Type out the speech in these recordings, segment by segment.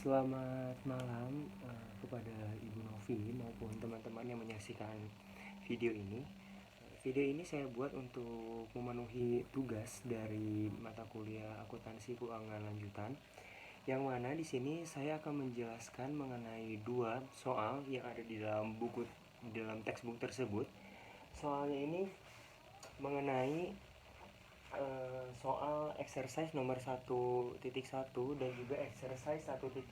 Selamat malam kepada Ibu Novi maupun teman-teman yang menyaksikan video ini. Video ini saya buat untuk memenuhi tugas dari mata kuliah akuntansi keuangan lanjutan, yang mana di sini saya akan menjelaskan mengenai dua soal yang ada di dalam textbook tersebut. Soalnya ini mengenai soal exercise nomor 1.1 dan juga exercise 1.3.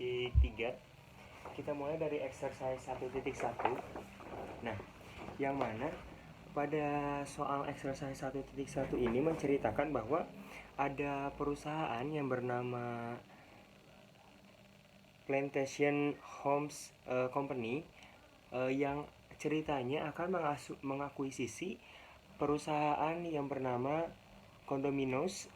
Kita mulai dari exercise 1.1. Nah, yang mana pada soal exercise 1.1 ini menceritakan bahwa ada perusahaan yang bernama Plantation Homes Company yang ceritanya akan mengakuisisi perusahaan yang bernama Condominios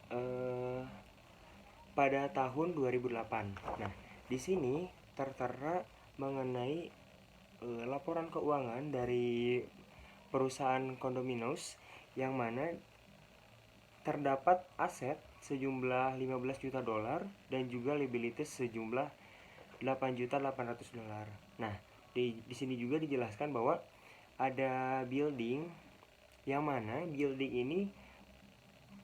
pada tahun 2008. Nah, di sini tertera mengenai laporan keuangan dari perusahaan Condominios yang mana terdapat aset sejumlah 15 juta dolar dan juga liabilities sejumlah 8.800.000 dolar. Nah, di sini juga dijelaskan bahwa ada building yang mana building ini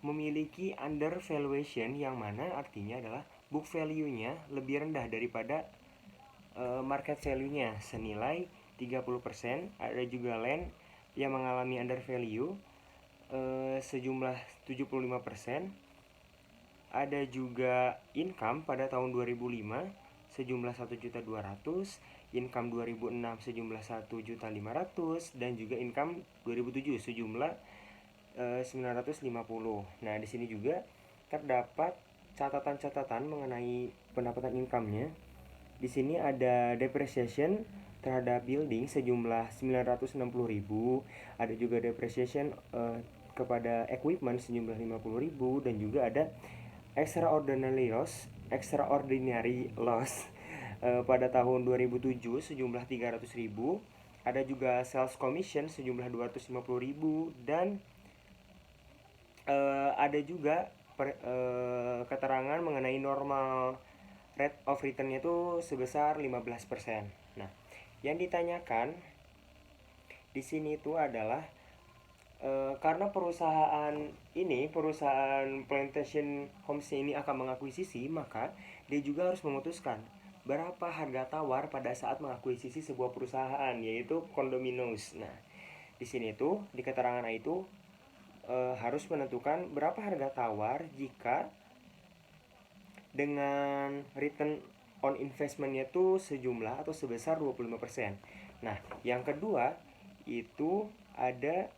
memiliki undervaluation, yang mana artinya adalah book value-nya lebih rendah daripada market value-nya senilai 30%. Ada juga land yang mengalami undervalue sejumlah 75%. Ada juga income pada tahun 2005 sejumlah 1.200.000, income 2006 sejumlah 1.500.000, dan juga income 2007 sejumlah 950. Nah, di sini juga terdapat catatan-catatan mengenai pendapatan income-nya. Di sini ada depreciation terhadap building sejumlah 960.000, ada juga depreciation kepada equipment sejumlah 50.000, dan juga ada extraordinary loss pada tahun 2007 sejumlah 300.000. Ada juga sales commission sejumlah 250.000, dan ada juga keterangan mengenai normal rate of return-nya itu sebesar 15%. Nah, yang ditanyakan di sini itu adalah karena perusahaan Plantation Homes ini akan mengakuisisi, maka dia juga harus memutuskan berapa harga tawar pada saat mengakuisisi sebuah perusahaan, yaitu Condominios. Nah, di sini tuh di keterangan A itu harus menentukan berapa harga tawar jika dengan return on investment-nya itu sejumlah atau sebesar 25%. Nah, yang kedua itu ada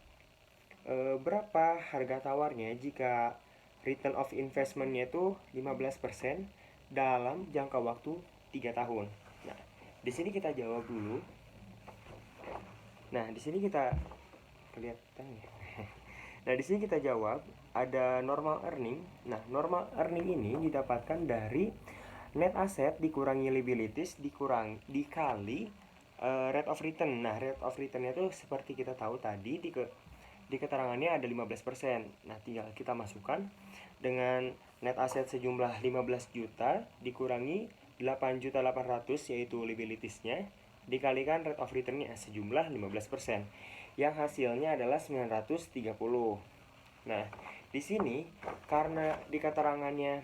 berapa harga tawarnya jika return of investment-nya itu 15% dalam jangka waktu 3 tahun. Nah, di sini kita jawab dulu. Nah, di sini kita kelihatan ya. Nah, di sini kita jawab ada normal earning. Nah, normal earning ini didapatkan dari net asset dikurangi liabilities dikali rate of return. Nah, rate of return-nya itu seperti kita tahu tadi di keterangannya ada 15%. Nah, tinggal kita masukkan dengan net asset sejumlah 15 juta dikurangi 8.800.000 yaitu liabilities-nya dikalikan rate of return-nya sejumlah 15%. Yang hasilnya adalah 930. Nah, di sini karena di keterangannya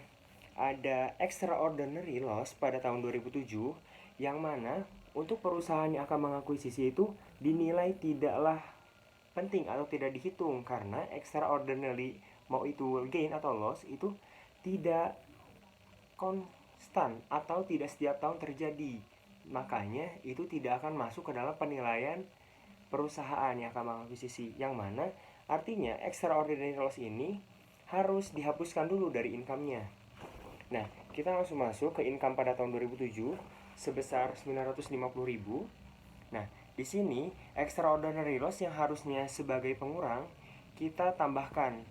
ada extraordinary loss pada tahun 2007, yang mana untuk perusahaan yang akan mengakuisisi itu dinilai tidaklah penting atau tidak dihitung, karena extraordinary mau itu gain atau loss itu tidak konstan atau tidak setiap tahun terjadi. Makanya itu tidak akan masuk ke dalam penilaian perusahaan yang akan mengakuisisi, yang mana artinya extraordinary loss ini harus dihapuskan dulu dari income-nya. Nah, kita langsung masuk ke income pada tahun 2007 sebesar 950.000. Nah, di sini extraordinary loss yang harusnya sebagai pengurang kita tambahkan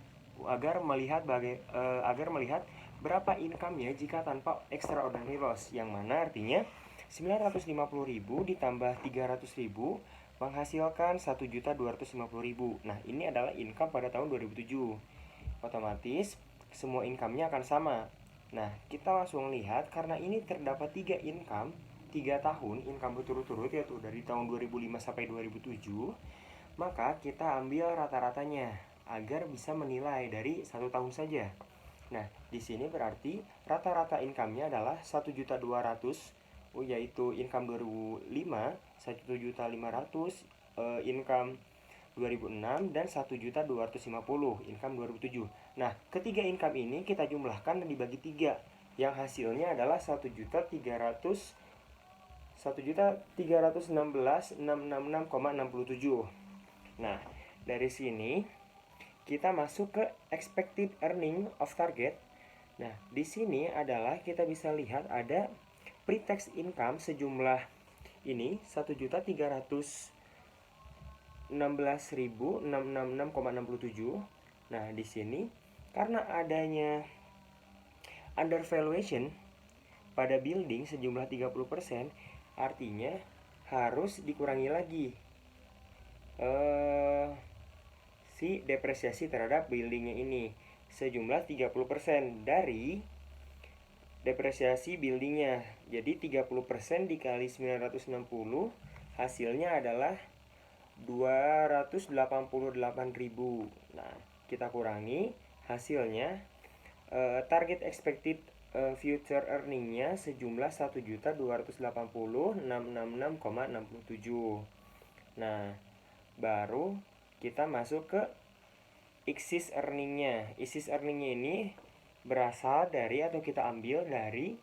agar melihat berapa income-nya jika tanpa extraordinary loss, yang mana artinya 950.000 ditambah 300.000 menghasilkan 1.250.000. Nah, ini adalah income pada tahun 2007. Otomatis semua income-nya akan sama. Nah, kita langsung lihat karena ini terdapat 3 tahun income berturut-turut, yaitu dari tahun 2005 sampai 2007, maka kita ambil rata-ratanya agar bisa menilai dari 1 tahun saja. Nah, di sini berarti rata-rata income-nya adalah 1.200.000, yaitu income 2005, 1.500.000 income 2006, dan 1.250.000 income 2007. Nah, ketiga income ini kita jumlahkan dan dibagi 3, yang hasilnya adalah 1.316.666,67. Nah, dari sini kita masuk ke expected earning of target. Nah, di sini adalah kita bisa lihat ada pre-tax income sejumlah ini 1.316.666,67. Nah, di sini karena adanya undervaluation pada building sejumlah 30%, artinya harus dikurangi lagi si depresiasi terhadap buildingnya ini sejumlah 30% dari depresiasi buildingnya. Jadi 30% dikali 960, hasilnya adalah 288.000. Nah, kita kurangi hasilnya, target expected future earningnya sejumlah 1.280.666,67. Nah, baru kita masuk ke excess earningnya. Excess earningnya ini berasal dari atau kita ambil dari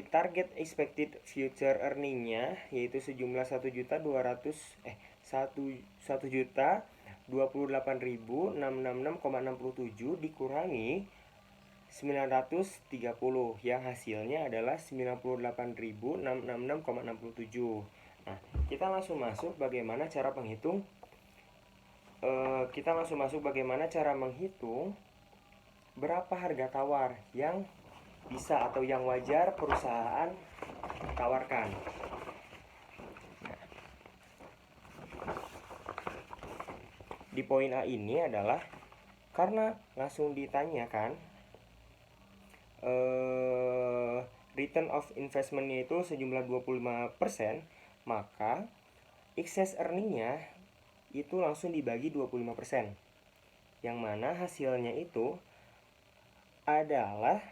target expected future earningnya, yaitu sejumlah 1.288.666,67 dikurangi 930, yang hasilnya adalah 98.666,67. Nah, kita langsung masuk bagaimana cara menghitung berapa harga tawar yang bisa atau yang wajar perusahaan tawarkan. Di poin A ini adalah karena langsung ditanyakan return of investment-nya itu sejumlah 25%, maka excess earning-nya itu langsung dibagi 25%, yang mana hasilnya itu adalah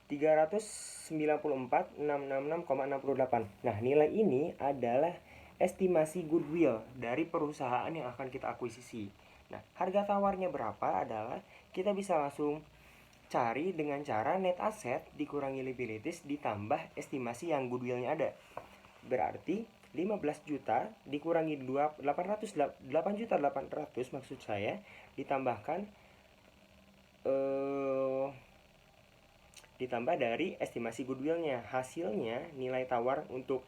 394.666,68. Nah, nilai ini adalah estimasi goodwill dari perusahaan yang akan kita akuisisi. Nah, harga tawarnya berapa adalah kita bisa langsung cari dengan cara net asset dikurangi liabilities ditambah estimasi yang goodwill-nya ada. Berarti 15 juta dikurangi 8.800.000 maksud saya, ditambahkan ditambah dari estimasi goodwill-nya. Hasilnya nilai tawar untuk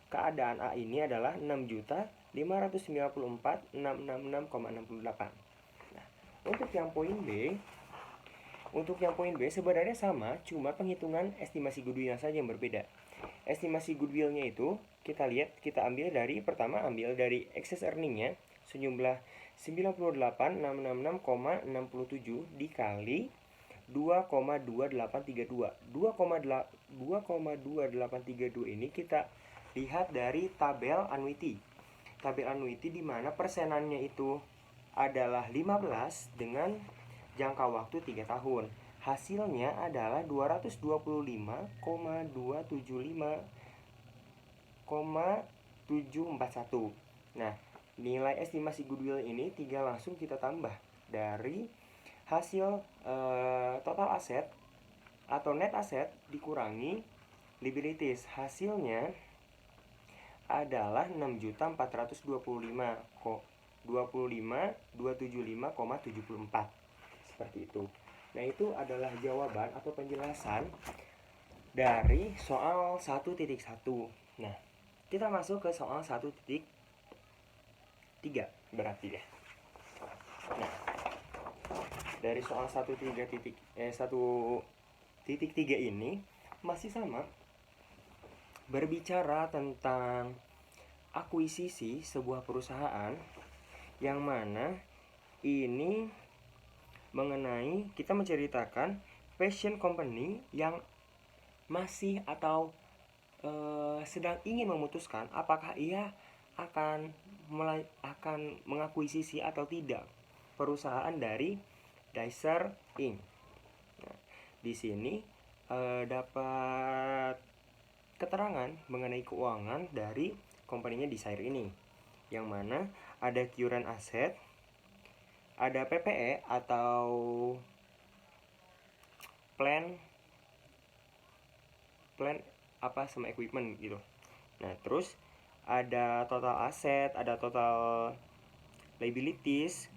keadaan A ini adalah 6.594.666,68. Nah, untuk yang poin B sebenarnya sama, cuma penghitungan estimasi goodwill-nya saja yang berbeda. Estimasi goodwill-nya itu kita ambil dari excess earning-nya sejumlah 98.666,67 dikali 2,2832. 2,2832 ini kita lihat dari tabel annuity. Tabel annuity di mana persenannya itu adalah 15 dengan jangka waktu 3 tahun. Hasilnya adalah 225,275,741. Nah, nilai estimasi goodwill ini tinggal langsung kita tambah dari hasil total aset atau net aset dikurangi liabilities. Hasilnya adalah 6.425.275,74. Seperti itu. Nah, itu adalah jawaban atau penjelasan dari soal 1.1. Nah, kita masuk ke soal 1.3 berarti ya. Nah, dari soal 1.3 ini masih sama, berbicara tentang akuisisi sebuah perusahaan. yang mana ini mengenai kita menceritakan fashion company yang masih atau sedang ingin memutuskan apakah ia akan mengakuisisi atau tidak perusahaan dari Daisar Inc. Nah, di sini dapat keterangan mengenai keuangan dari company-nya Daisar ini, yang mana ada current asset, ada PPE atau plan apa sama equipment gitu. Nah, terus ada total aset, ada total liabilities,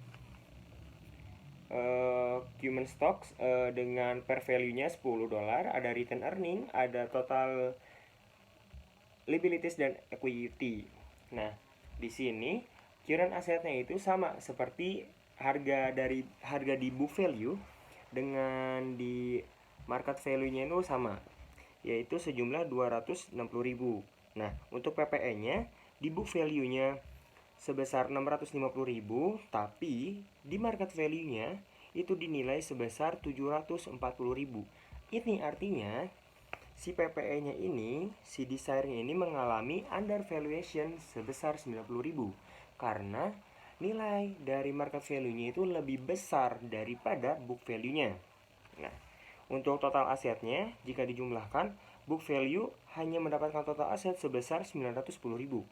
human stocks dengan per value-nya $10, ada return earning, ada total liabilities dan equity. Nah, di sini current asetnya itu sama seperti harga di book value dengan di market value-nya itu sama, yaitu sejumlah 260.000. Nah, untuk PPE-nya di book value-nya sebesar 650.000, tapi di market value-nya itu dinilai sebesar 740.000. Ini artinya si PPE-nya ini, si Desire-nya ini mengalami undervaluation sebesar 90.000 karena nilai dari market value-nya itu lebih besar daripada book value-nya. Nah, untuk total asetnya, jika dijumlahkan, book value hanya mendapatkan total aset sebesar 910.000.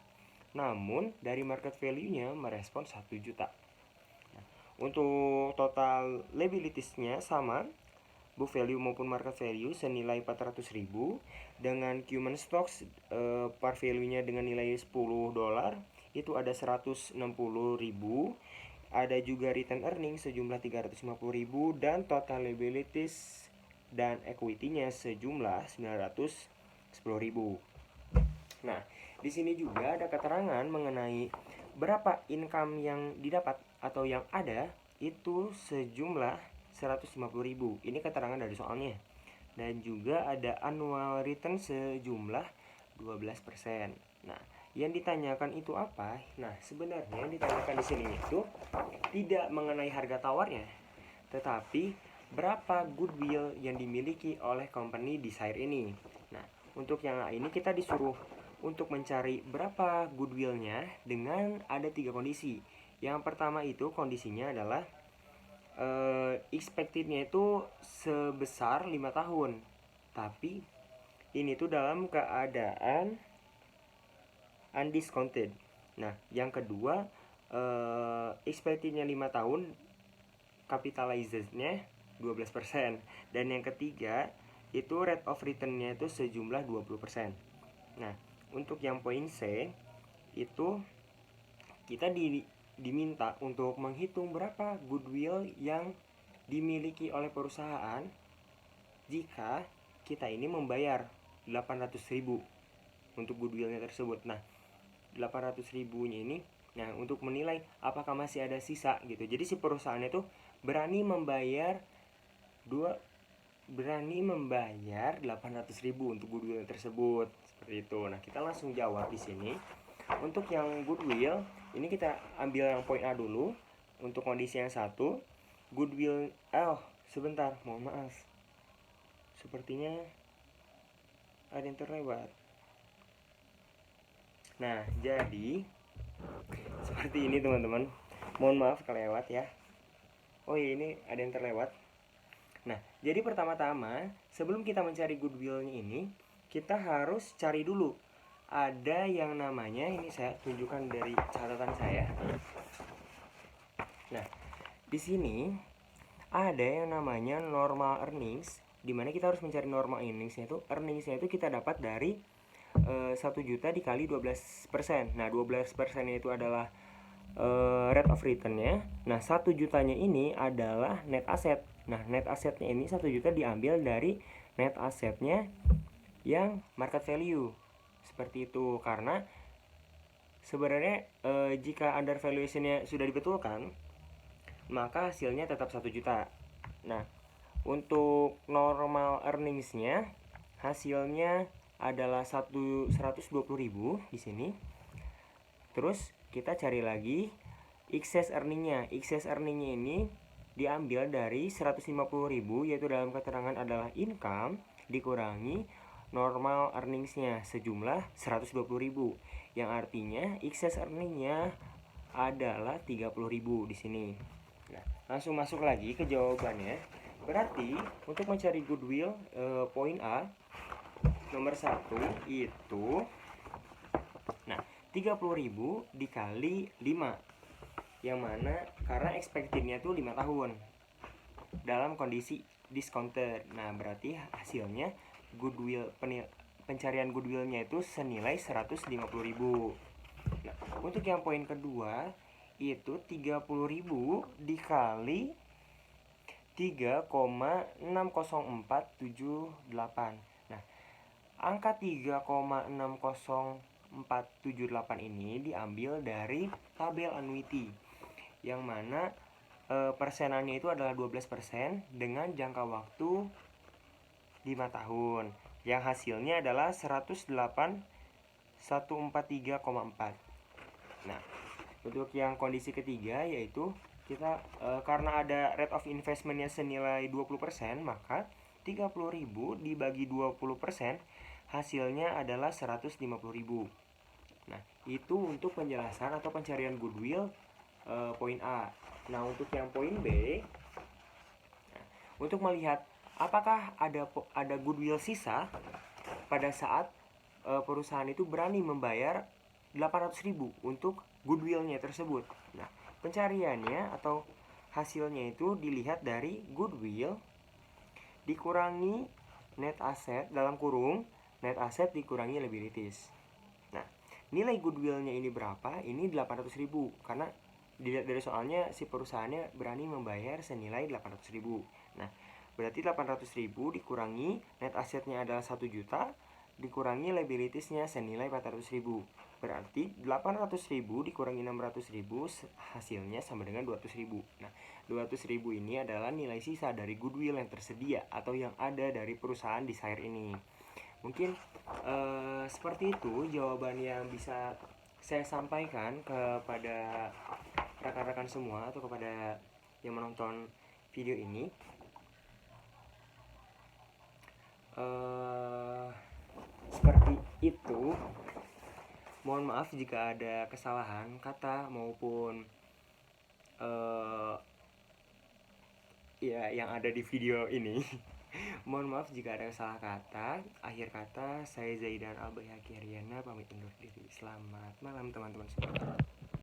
Namun, dari market value-nya merespon 1 juta. Nah, untuk total liabilities-nya sama, book value maupun market value senilai 400.000, dengan human stocks par value-nya dengan nilai $10 itu ada 160.000, ada juga return earning sejumlah 350.000, dan total liabilities dan equity-nya sejumlah 910.000. Nah, di sini juga ada keterangan mengenai berapa income yang didapat atau yang ada itu sejumlah 150.000. Ini keterangan dari soalnya. Dan juga ada annual return sejumlah 12%. Nah, yang ditanyakan itu apa? Nah, sebenarnya yang ditanyakan di sini itu tidak mengenai harga tawarnya, tetapi berapa goodwill yang dimiliki oleh company Desire ini. Nah, untuk yang ini kita disuruh untuk mencari berapa goodwill-nya dengan ada 3 kondisi. Yang pertama itu kondisinya adalah expected-nya itu sebesar 5 tahun. Tapi ini tuh dalam keadaan undiscounted. Nah, yang kedua expected-nya 5 tahun, capitalized-nya 12%. Dan yang ketiga itu rate of return-nya itu sejumlah 20%. Nah, untuk yang poin C itu kita diminta untuk menghitung berapa goodwill yang dimiliki oleh perusahaan jika kita ini membayar 800.000 untuk goodwillnya tersebut. Nah, 800.000-nya ini, nah, untuk menilai apakah masih ada sisa gitu. Jadi si perusahaan itu berani membayar 800.000 untuk goodwill tersebut, seperti itu. Nah, kita langsung jawab di sini. Untuk yang goodwill, ini kita ambil yang poin A dulu. Untuk kondisi yang satu, goodwill, sebentar, mohon maaf. Sepertinya ada yang terlewat. Nah, jadi seperti ini teman-teman. Mohon maaf kelewat ya. Oh iya, ini ada yang terlewat. Nah, jadi pertama-tama sebelum kita mencari goodwill-nya ini, kita harus cari dulu. Ada yang namanya, ini saya tunjukkan dari catatan saya. Nah, di sini ada yang namanya normal earnings, di mana kita harus mencari normal earningsnya itu. Earningsnya itu kita dapat dari 1 juta dikali 12%. Nah, 12% itu adalah rate of return-nya. Nah, 1 jutanya ini adalah net asset. Nah, net assetnya ini 1 juta diambil dari net assetnya yang market value. Seperti itu, karena sebenarnya jika undervaluation-nya sudah dibetulkan, maka hasilnya tetap 1 juta. Nah, untuk normal earnings-nya hasilnya adalah 120.000 di sini. Terus kita cari lagi excess earningnya ini diambil dari 150.000, yaitu dalam keterangan adalah income dikurangi normal earningsnya sejumlah 120.000, yang artinya excess earningnya adalah 30.000 di sini. Nah, langsung masuk lagi ke jawabannya. Berarti untuk mencari goodwill, poin A nomor 1 itu, nah, 30.000 dikali 5, yang mana karena expectednya tuh 5 tahun dalam kondisi discounted. Nah, berarti hasilnya goodwill, pencarian goodwillnya itu senilai 150.000. Nah, untuk yang poin kedua itu 30.000 dikali 3,60478. Nah, angka 3,60478 ini diambil dari tabel annuity, yang mana persenannya itu adalah 12% dengan jangka waktu 5 tahun, yang hasilnya adalah 108.143,4. Nah, untuk yang kondisi ketiga yaitu kita karena ada rate of investmentnya senilai 20%, maka 30.000 dibagi 20% hasilnya adalah 150.000. Nah, itu untuk penjelasan atau pencarian goodwill poin A. Nah, untuk yang poin B, nah, untuk melihat apakah ada goodwill sisa pada saat perusahaan itu berani membayar 800.000 untuk goodwillnya tersebut. Nah, pencariannya atau hasilnya itu dilihat dari goodwill dikurangi net asset dalam kurung net asset dikurangi liabilities. Nah, nilai goodwillnya ini berapa? Ini 800.000, karena dilihat dari soalnya si perusahaannya berani membayar senilai 800.000. Nah, berarti 800.000 dikurangi net assetnya adalah 1 juta dikurangi liabilitiesnya senilai 400.000. Berarti 800.000 dikurangi 600.000 hasilnya sama dengan 200.000. Nah, 200.000 ini adalah nilai sisa dari goodwill yang tersedia atau yang ada dari perusahaan Desire ini. Mungkin seperti itu jawaban yang bisa saya sampaikan kepada rekan-rekan semua atau kepada yang menonton video ini. Seperti itu. Mohon maaf jika ada kesalahan kata maupun ya yang ada di video ini. Mohon maaf jika ada salah kata. Akhir kata, saya Zaidan Albayhaqi Haryana pamit undur diri. Selamat malam teman-teman semua.